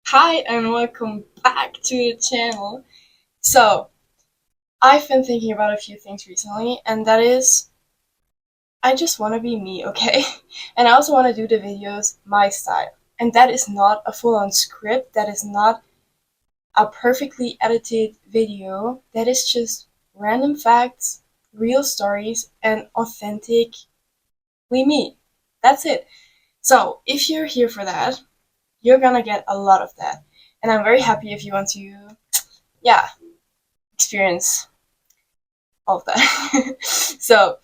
Hi and welcome back to the channel. So, I've been thinking about a few things recently, and that is, I just want to be me, okay? And I also want to do the videos my style. And that is not a full on script, that is not a perfectly edited video, that is just random facts, real stories, and authentically me. That's it. So, if you're here for that, you're gonna get a lot of that. And I'm very happy if you want to, yeah, experience all of that. So,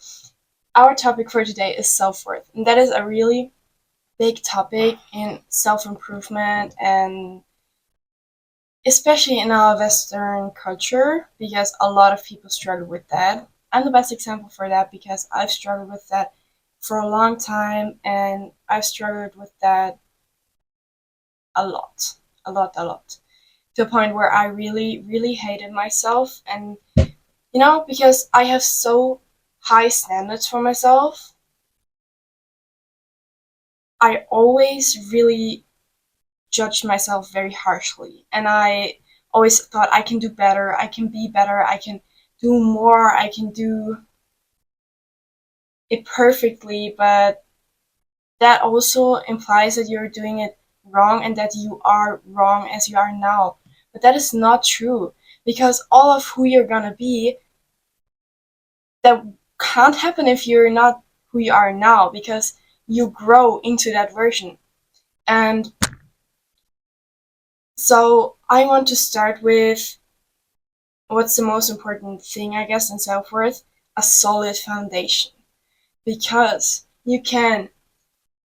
our topic for today is self worth, and that is a really big topic in self improvement, and especially in our Western culture, because a lot of people struggle with that. I'm the best example for that because I've struggled with that for a long time, and I've struggled with that a lot, a lot, to a point where I really, really hated myself. And because I have so high standards for myself, I always really judged myself very harshly. And I always thought I can do better, I can be better, I can do more, I can do it perfectly. But that also implies that you're doing it wrong and that you are wrong as you are now. But that is not true, because all of who you're gonna be, that can't happen if you're not who you are now, because you grow into that version. And so I want to start with what's the most important thing, I guess, in self worth: a solid foundation. Because you can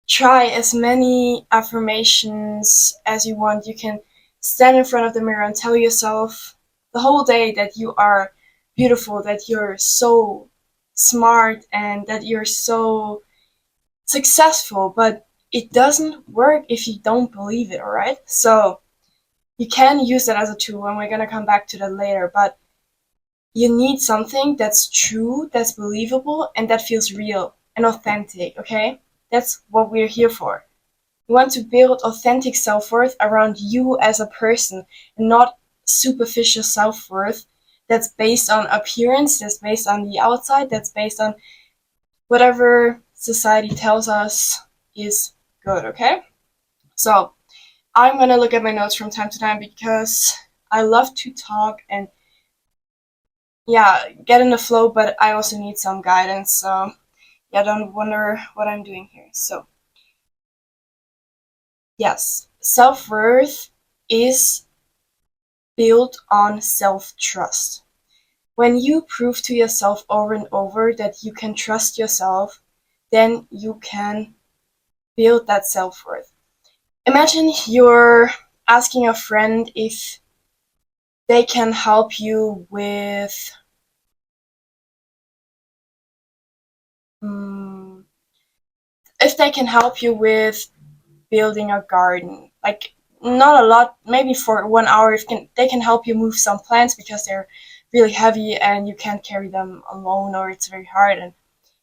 try as many affirmations as you want. You can stand in front of the mirror and tell yourself the whole day that you are beautiful, that you're so smart, and that you're so successful. But it doesn't work if you don't believe it, alright? So you can use that as a tool, and we're gonna come back to that later. But you need something that's true, that's believable, and that feels real and authentic, okay? That's what we're here for. We want to build authentic self worth around you as a person, and not superficial self worth that's based on appearance, that's based on the outside, that's based on whatever society tells us is good, okay? So, I'm gonna look at my notes from time to time because I love to talk and, yeah, get in the flow, but I also need some guidance. So, yeah, don't wonder what I'm doing here. So, yes, self worth is built on self trust. When you prove to yourself over and over that you can trust yourself, then you can build that self worth. Imagine you're asking a friend if they can help you with, um, if they can help you with building a garden. Like, not a lot, maybe for 1 hour. If they can help you move some plants because they're really heavy and you can't carry them alone, or it's very hard. And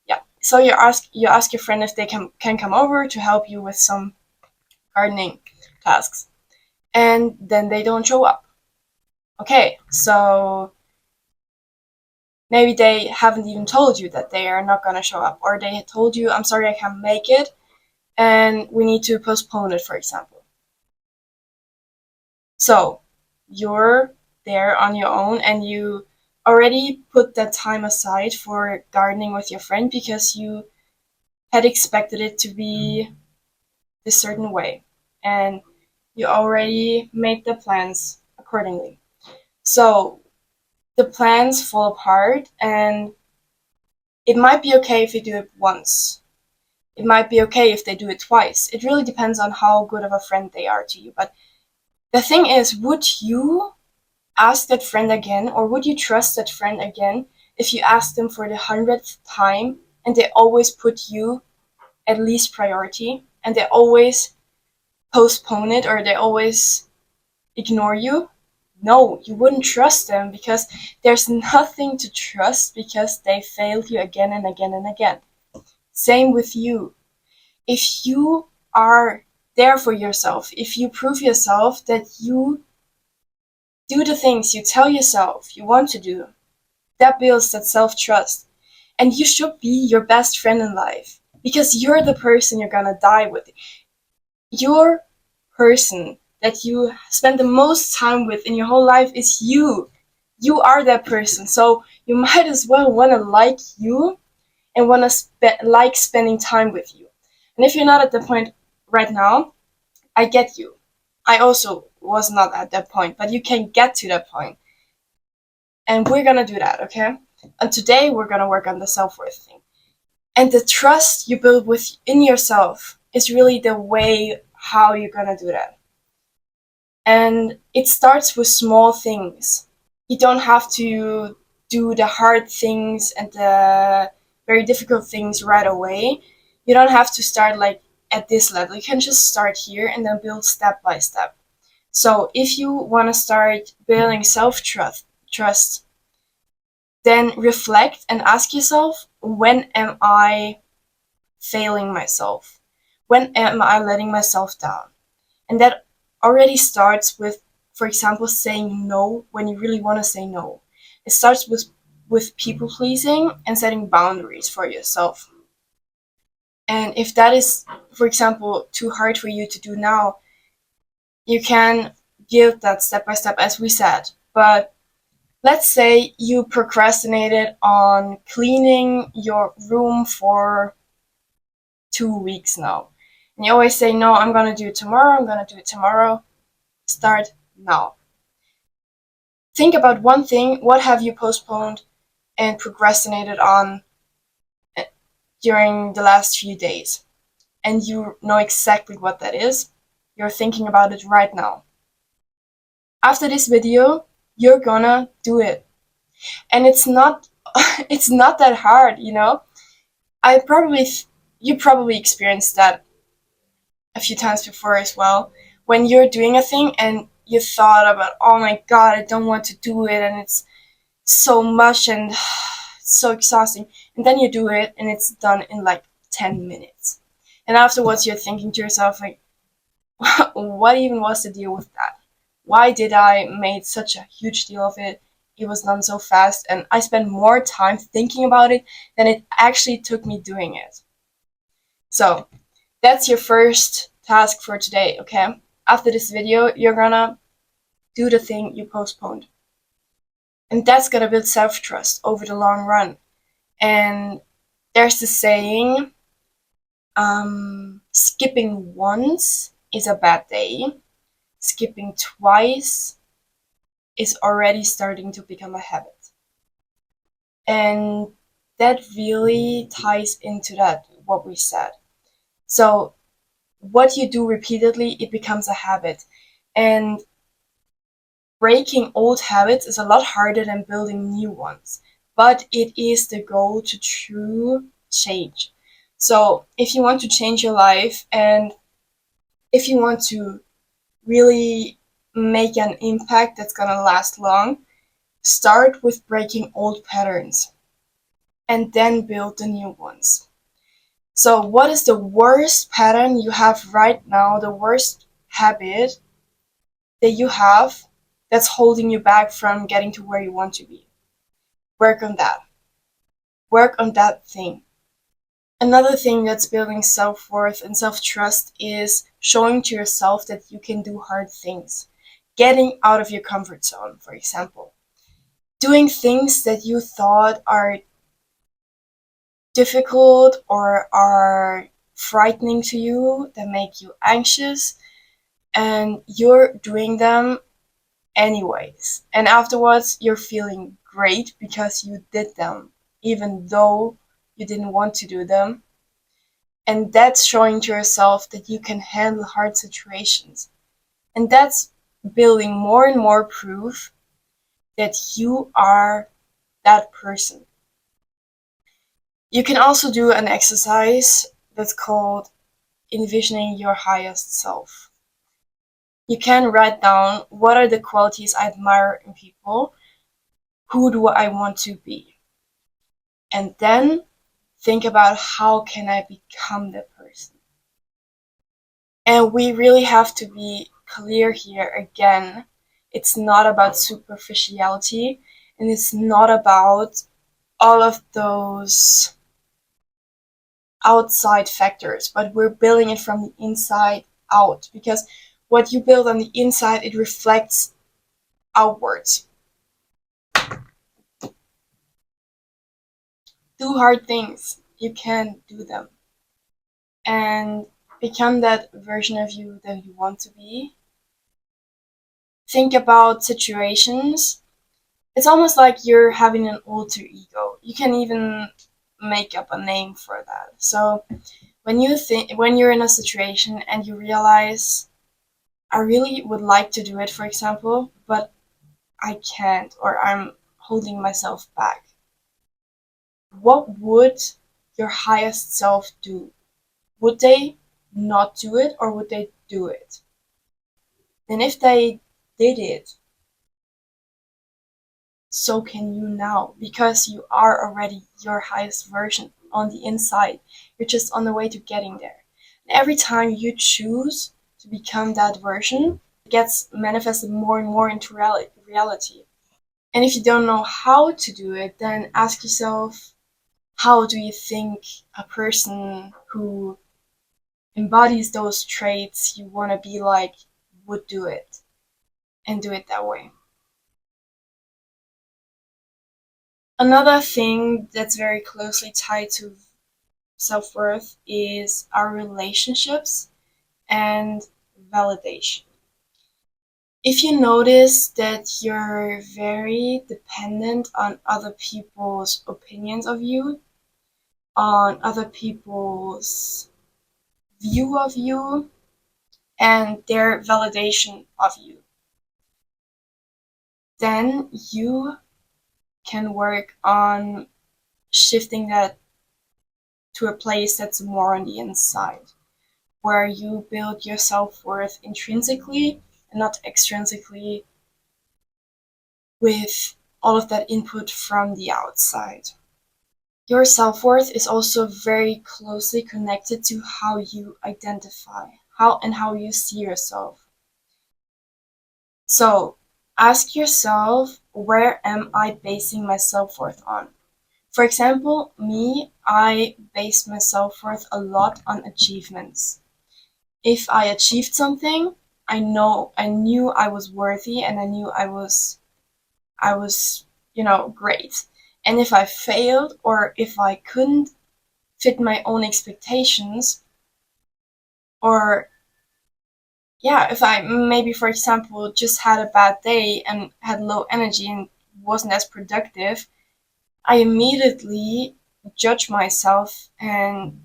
yeah, so you ask your friend if they can come over to help you with some gardening tasks, and then they don't show up. Okay, so maybe they haven't even told you that they are not gonna show up, or they had told you, I'm sorry, I can't make it, and we need to postpone it, for example. So you're there on your own, and you already put that time aside for gardening with your friend because you had expected it to be this certain way, and you already made the plans accordingly. So the plans fall apart, and it might be okay if you do it once. It might be okay if they do it twice. It really depends on how good of a friend they are to you. But the thing is, would you ask that friend again, or would you trust that friend again if you ask them for the 100th time and they always put you at least priority, and they always postpone it, or they always ignore you? No, you wouldn't trust them, because there's nothing to trust, because they failed you again and again and again. Same with you. If you are there for yourself, if you prove yourself that you do the things you tell yourself you want to do, that builds that self-trust. And you should be your best friend in life because you're the person you're gonna die with. Your person that you spend the most time with in your whole life is you. You are that person. So you might as well want to like you and want to like spending time with you. And if you're not at the point right now, I get you. I also was not at that point, but you can get to that point. And we're gonna do that, okay? And today we're gonna work on the self-worth thing. And the trust you build within yourself is really the way how you're gonna do that. And it starts with small things. You don't have to do the hard things and the very difficult things right away. You don't have to start like at this level. You can just start here and then build step by step. So if you want to start building self-trust, then reflect and ask yourself, when am I failing myself? When am I letting myself down? And that already starts with, for example, saying no when you really want to say no. It starts with people pleasing and setting boundaries for yourself. And if that is, for example, too hard for you to do now, you can give that step by step, as we said. But let's say you procrastinated on cleaning your room for 2 weeks now. And you always say, no, I'm going to do it tomorrow, I'm going to do it tomorrow. Start now. Think about one thing. What have you postponed and procrastinated on during the last few days? And you know exactly what that is. You're thinking about it right now. After this video, you're gonna do it. And it's not it's not that hard, you know? You probably experienced that a few times before as well. When you're doing a thing and you thought about, oh my god, I don't want to do it, and it's so much and so exhausting. And then you do it and it's done in like 10 minutes. And afterwards you're thinking to yourself like, what even was the deal with that? Why did I make such a huge deal of it? It was done so fast and I spent more time thinking about it than it actually took me doing it. So that's your first task for today, okay? After this video, you're gonna do the thing you postponed. And that's gonna build self-trust over the long run. And there's the saying, skipping once is a bad day. Skipping twice is already starting to become a habit. And that really ties into that, what we said. So what you do repeatedly, it becomes a habit. And breaking old habits is a lot harder than building new ones. But it is the goal to true change. So if you want to change your life and if you want to really make an impact that's gonna last long, start with breaking old patterns and then build the new ones. So what is the worst pattern you have right now, the worst habit that you have that's holding you back from getting to where you want to be? Work on that. Work on that thing. Another thing that's building self-worth and self-trust is showing to yourself that you can do hard things. Getting out of your comfort zone, for example. Doing things that you thought are difficult or are frightening to you, that make you anxious, and you're doing them anyways. And afterwards, you're feeling great because you did them, even though you didn't want to do them. And that's showing to yourself that you can handle hard situations. And that's building more and more proof that you are that person. You can also do an exercise that's called envisioning your highest self. You can write down, what are the qualities I admire in people? Who do I want to be? And then think about, how can I become that person? And we really have to be clear here again. It's not about superficiality, and it's not about all of those outside factors, but we're building it from the inside out, because what you build on the inside, it reflects outwards. Do hard things, you can do them, and become that version of you that you want to be. Think about situations. It's almost like you're having an alter ego. You can even make up a name for that. So when you're in a situation and you realize, I really would like to do it, for example, but I can't, or I'm holding myself back. What would your highest self do? Would they not do it, or would they do it? And if they did it, so can you now, because you are already your highest version on the inside. You're just on the way to getting there. And every time you choose to become that version, it gets manifested more and more into reality. And if you don't know how to do it, then ask yourself, how do you think a person who embodies those traits you want to be like would do it, and do it that way? Another thing that's very closely tied to self worth is our relationships and validation. If you notice that you're very dependent on other people's opinions of you, on other people's view of you, and their validation of you, then you can work on shifting that to a place that's more on the inside, where you build your self worth intrinsically and not extrinsically with all of that input from the outside. Your self worth is also very closely connected to how you identify, how you see yourself. So ask yourself, where am I basing my self worth on? For example, me, I base my self worth a lot on achievements. If I achieved something, I knew I was worthy, and I knew I was, great. And if I failed, or if I couldn't fit my own expectations, or yeah, if I maybe, for example, just had a bad day and had low energy and wasn't as productive, I immediately judge myself and,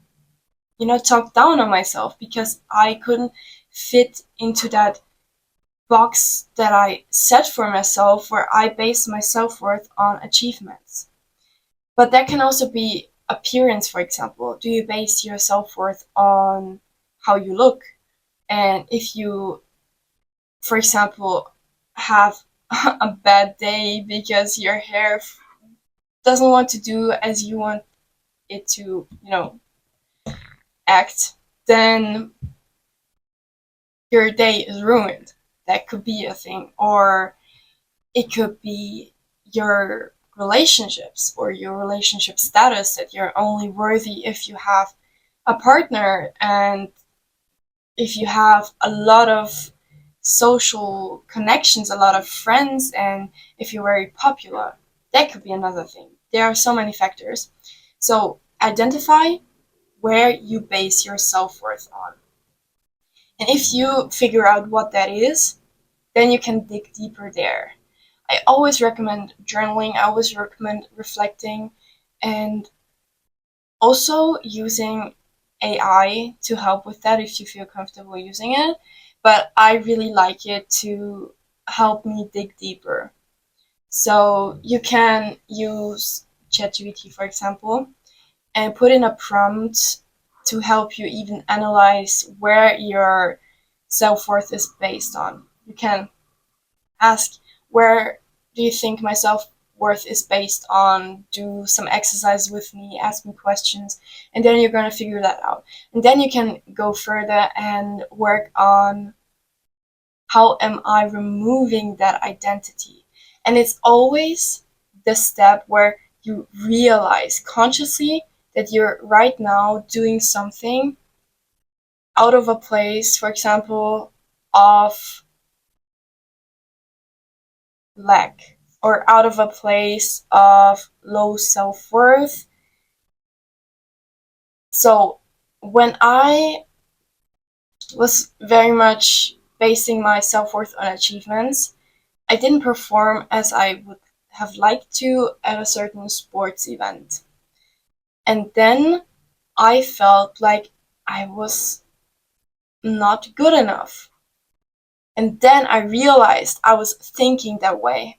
talk down on myself because I couldn't fit into that box that I set for myself, where I base my self worth on achievements. But that can also be appearance, for example. Do you base your self worth on how you look? And if you, for example, have a bad day because your hair doesn't want to do as you want it to, act, then your day is ruined. That could be a thing. Or it could be your relationships, or your relationship status, that you're only worthy if you have a partner, and if you have a lot of social connections, a lot of friends, and if you're very popular. That could be another thing. There are so many factors. So identify where you base your self worth on. And if you figure out what that is, then you can dig deeper there. I always recommend journaling, I always recommend reflecting, and also using AI to help with that if you feel comfortable using it. But I really like it to help me dig deeper. So you can use ChatGPT, for example, and put in a prompt to help you even analyze where your self worth is based on. You can ask, where do you think my self worth is based on. Do some exercise with me, ask me questions, and then you're going to figure that out. And then you can go further and work on how am I removing that identity. And it's always the step where you realize consciously that you're right now doing something out of a place, for example, of lack, or out of a place of low self worth. So when I was very much basing my self worth on achievements, I didn't perform as I would have liked to at a certain sports event. And then I felt like I was not good enough. And then I realized I was thinking that way.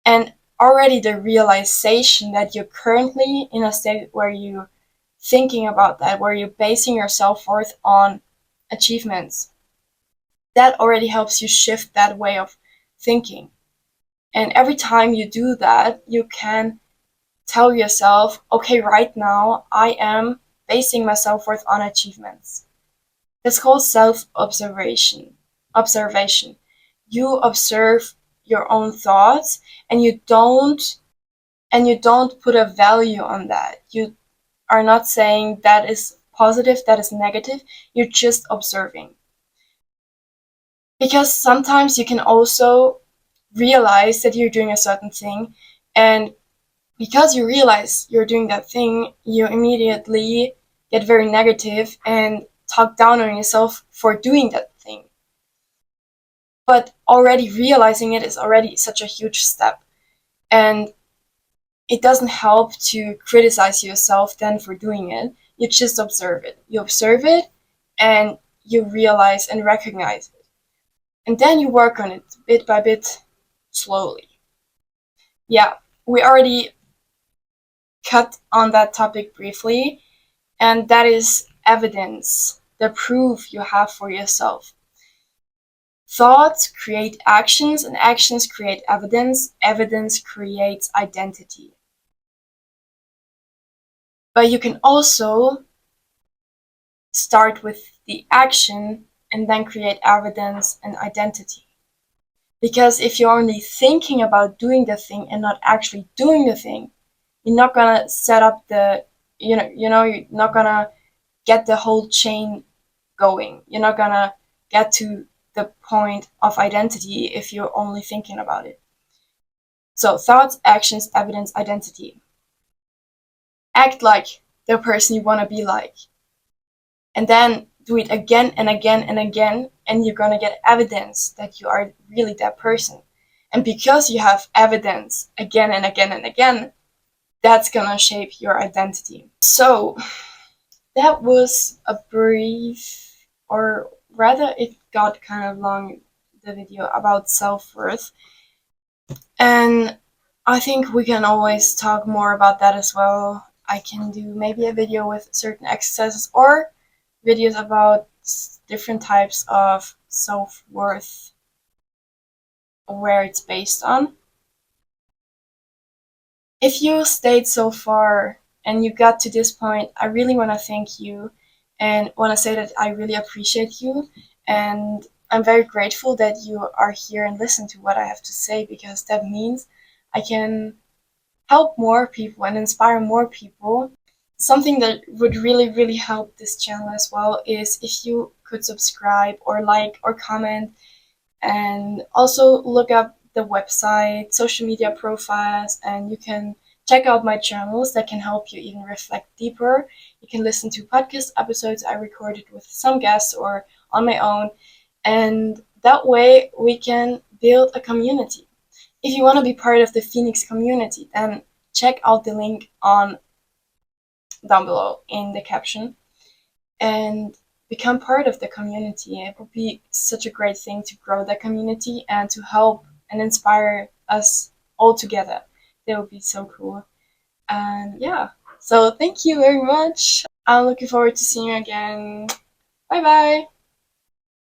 And already the realization that you're currently in a state where you're thinking about that, where you're basing your self worth on achievements, that already helps you shift that way of thinking. And every time you do that, you can tell yourself, okay, right now I am basing my self worth on achievements. It's called self-observation. Observation. You observe your own thoughts, and you don't put a value on that. You are not saying that is positive, that is negative. You're just observing. Because sometimes you can also realize that you're doing a certain thing, and because you realize you're doing that thing, you immediately get very negative and talk down on yourself for doing that thing. But already realizing it is already such a huge step. And it doesn't help to criticize yourself then for doing it. You just observe it. You observe it and you realize and recognize it. And then you work on it bit by bit, slowly. Yeah, we already cut on that topic briefly, and that is evidence, the proof you have for yourself. Thoughts create actions, and actions create evidence. Evidence creates identity. But you can also start with the action and then create evidence and identity. Because if you're only thinking about doing the thing and not actually doing the thing, you're not gonna set up you're not gonna get the whole chain going. You're not gonna get to the point of identity if you're only thinking about it. So thoughts, actions, evidence, identity. Act like the person you want to be like. And then do it again and again and again, and you're gonna get evidence that you are really that person. And because you have evidence again and again and again, that's gonna shape your identity. So that was a brief, or rather it got kind of long, the video about self-worth. And I think we can always talk more about that as well. I can do maybe a video with certain exercises, or videos about different types of self-worth, where it's based on. If you stayed so far and you got to this point, I really want to thank you and want to say that I really appreciate you, and I'm very grateful that you are here and listen to what I have to say, because that means I can help more people and inspire more people. Something that would really, really help this channel as well is if you could subscribe or like or comment, and also look up the website, social media profiles, and you can check out my channels that can help you even reflect deeper. You can listen to podcast episodes I recorded with some guests or on my own, and that way we can build a community. If you want to be part of the Phoenix community, then check out the link on down below in the caption and become part of the community. It would be such a great thing to grow the community and to help and inspire us all together. That would be so cool. And yeah, so thank you very much. I'm looking forward to seeing you again. Bye bye.